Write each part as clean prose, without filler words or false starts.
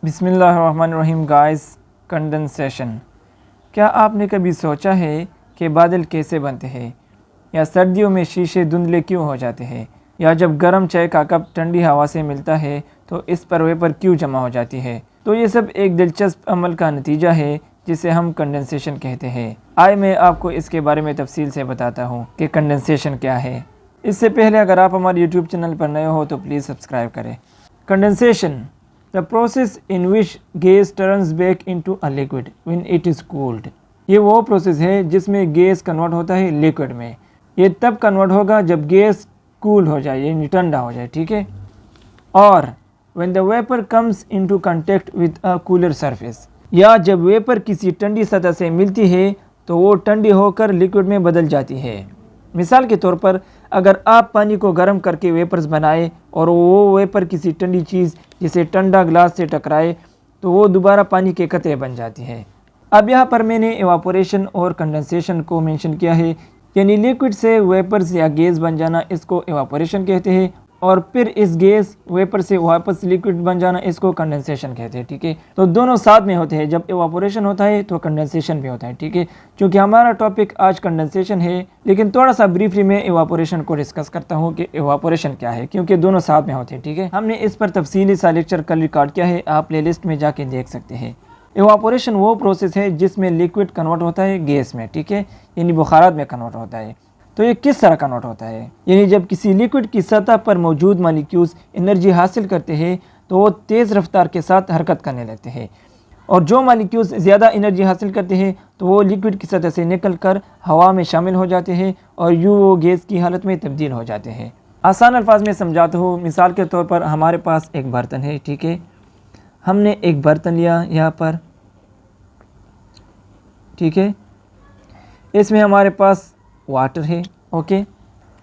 بسم اللہ الرحمن الرحیم گائز. کنڈنسیشن. کیا آپ نے کبھی سوچا ہے کہ بادل کیسے بنتے ہیں، یا سردیوں میں شیشے دھندلے کیوں ہو جاتے ہیں، یا جب گرم چائے کا کپ ٹھنڈی ہوا سے ملتا ہے تو اس پر ویپر کیوں جمع ہو جاتی ہے؟ تو یہ سب ایک دلچسپ عمل کا نتیجہ ہے جسے ہم کنڈنسیشن کہتے ہیں. آئے میں آپ کو اس کے بارے میں تفصیل سے بتاتا ہوں کہ کنڈنسیشن کیا ہے. اس سے پہلے اگر آپ ہمارے یوٹیوب چینل پر نئے ہو تو پلیز سبسکرائب کریں. Condensation: the process in which gas turns back into a liquid when it is cooled. یہ وہ پروسیس ہے جس میں گیس کنورٹ ہوتا ہے لیکوڈ میں. یہ تب کنورٹ ہوگا جب گیس کول ہو جائے، یعنی ٹھنڈا ہو جائے. ٹھیک ہے. اور when the vapor comes into contact with a cooler surface. یا جب ویپر کسی ٹھنڈی سطح سے ملتی ہے تو وہ ٹھنڈی ہو کر لیکوڈ میں بدل جاتی ہے. مثال کے طور پر اگر آپ پانی کو گرم کر کے ویپرز بنائے اور وہ ویپر کسی ٹھنڈی چیز جسے ٹھنڈا گلاس سے ٹکرائے تو وہ دوبارہ پانی کے قطرے بن جاتی ہے. اب یہاں پر میں نے ایواپوریشن اور کنڈنسیشن کو مینشن کیا ہے، یعنی لیکوڈ سے ویپرز یا گیس بن جانا اس کو ایواپوریشن کہتے ہیں، اور پھر اس گیس ویپر سے واپس لیکوڈ بن جانا اس کو کنڈنسیشن کہتے ہیں. ٹھیک ہے. تو دونوں ساتھ میں ہوتے ہیں. جب ایواپوریشن ہوتا ہے تو کنڈنسیشن بھی ہوتا ہے. ٹھیک ہے. چونکہ ہمارا ٹاپک آج کنڈنسیشن ہے، لیکن تھوڑا سا بریفلی میں ایواپوریشن کو ڈسکس کرتا ہوں کہ ایواپوریشن کیا ہے، کیونکہ دونوں ساتھ میں ہوتے ہیں. ٹھیک ہے. ہم نے اس پر تفصیلی سا لیکچر کل ریکارڈ کیا ہے، آپ پلے لسٹ میں جا کے دیکھ سکتے ہیں. ایواپوریشن وہ پروسیس ہے جس میں لیکوڈ کنورٹ ہوتا ہے گیس میں. ٹھیک ہے. یعنی بخارات میں کنورٹ ہوتا ہے. تو یہ کس طرح کنورٹ ہوتا ہے؟ یعنی جب کسی لیکوڈ کی سطح پر موجود مالیکیولز انرجی حاصل کرتے ہیں تو وہ تیز رفتار کے ساتھ حرکت کرنے لگتے ہیں، اور جو مالیکیولز زیادہ انرجی حاصل کرتے ہیں تو وہ لیکوڈ کی سطح سے نکل کر ہوا میں شامل ہو جاتے ہیں اور یوں وہ گیس کی حالت میں تبدیل ہو جاتے ہیں. آسان الفاظ میں سمجھاتا ہوں. مثال کے طور پر ہمارے پاس ایک برتن ہے. ٹھیک ہے. ہم نے ایک برتن لیا یہاں پر. ٹھیک ہے. اس میں ہمارے پاس واٹر ہے. اوکے.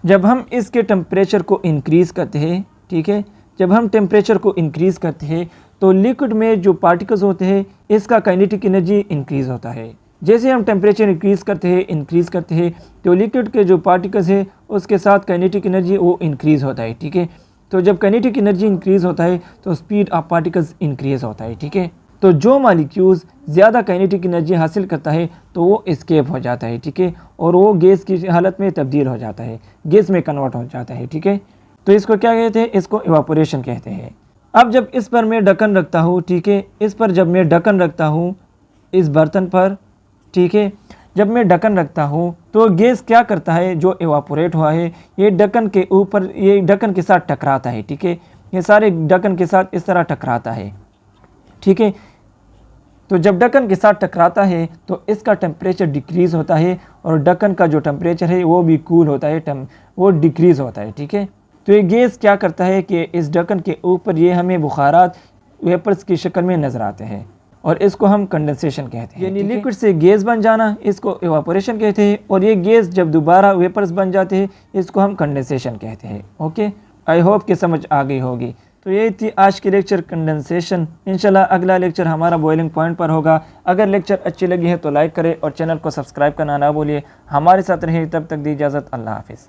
جب ہم اس کے ٹمپریچر کو انکریز کرتے ہیں، ٹھیک ہے، جب ہم ٹمپریچر کو انکریز کرتے ہیں تو لیکوڈ میں جو پارٹیکلز ہوتے ہیں اس کا کائنیٹک انرجی انکریز ہوتا ہے. جیسے ہم ٹمپریچر انکریز کرتے ہیں تو لیکوڈ کے جو پارٹیکلز ہیں اس کے ساتھ کائنیٹک انرجی وہ انکریز ہوتا ہے. ٹھیک ہے. تو جب کائنیٹک انرجی انکریز ہوتا ہے تو اسپیڈ آف پارٹیکلز انکریز ہوتا ہے. ٹھیک ہے. تو جو مالیکیولز زیادہ کائنیٹک انرجی حاصل کرتا ہے تو وہ اسکیپ ہو جاتا ہے. ٹھیک ہے. اور وہ گیس کی حالت میں تبدیل ہو جاتا ہے، گیس میں کنورٹ ہو جاتا ہے. ٹھیک ہے. تو اس کو کیا کہتے ہیں؟ اس کو ایواپوریشن کہتے ہیں. اب جب اس پر میں ڈھکن رکھتا ہوں، ٹھیک ہے، اس پر جب میں ڈھکن رکھتا ہوں اس برتن پر، ٹھیک ہے، جب میں ڈھکن رکھتا ہوں تو گیس کیا کرتا ہے؟ جو ایواپوریٹ ہوا ہے یہ ڈھکن کے اوپر، یہ ڈھکن کے ساتھ ٹکراتا ہے. ٹھیک ہے. یہ سارے ڈھکن کے ساتھ اس طرح ٹکراتا ہے. ٹھیک ہے. تو جب ڈھکن کے ساتھ ٹکراتا ہے تو اس کا ٹمپریچر ڈیکریز ہوتا ہے، اور ڈھکن کا جو ٹمپریچر ہے وہ بھی کول ہوتا ہے، وہ ڈیکریز ہوتا ہے. ٹھیک ہے. تو یہ گیس کیا کرتا ہے کہ اس ڈھکن کے اوپر یہ ہمیں بخارات ویپرز کی شکل میں نظر آتے ہیں، اور اس کو ہم کنڈنسیشن کہتے ہیں. یعنی لیکوڈ سے گیس بن جانا اس کو ایواپوریشن کہتے ہیں، اور یہ گیس جب دوبارہ ویپرز بن جاتے ہیں اس کو ہم کنڈنسیشن کہتے ہیں. اوکے. آئی ہوپ کہ سمجھ آ گئی ہوگی. تو یہ تھی آج کی لیکچر کنڈنسیشن. انشاءاللہ اگلا لیکچر ہمارا بوائلنگ پوائنٹ پر ہوگا. اگر لیکچر اچھی لگی ہے تو لائک کریں اور چینل کو سبسکرائب کرنا نہ بھولیے. ہمارے ساتھ رہیں، تب تک دی اجازت. اللہ حافظ.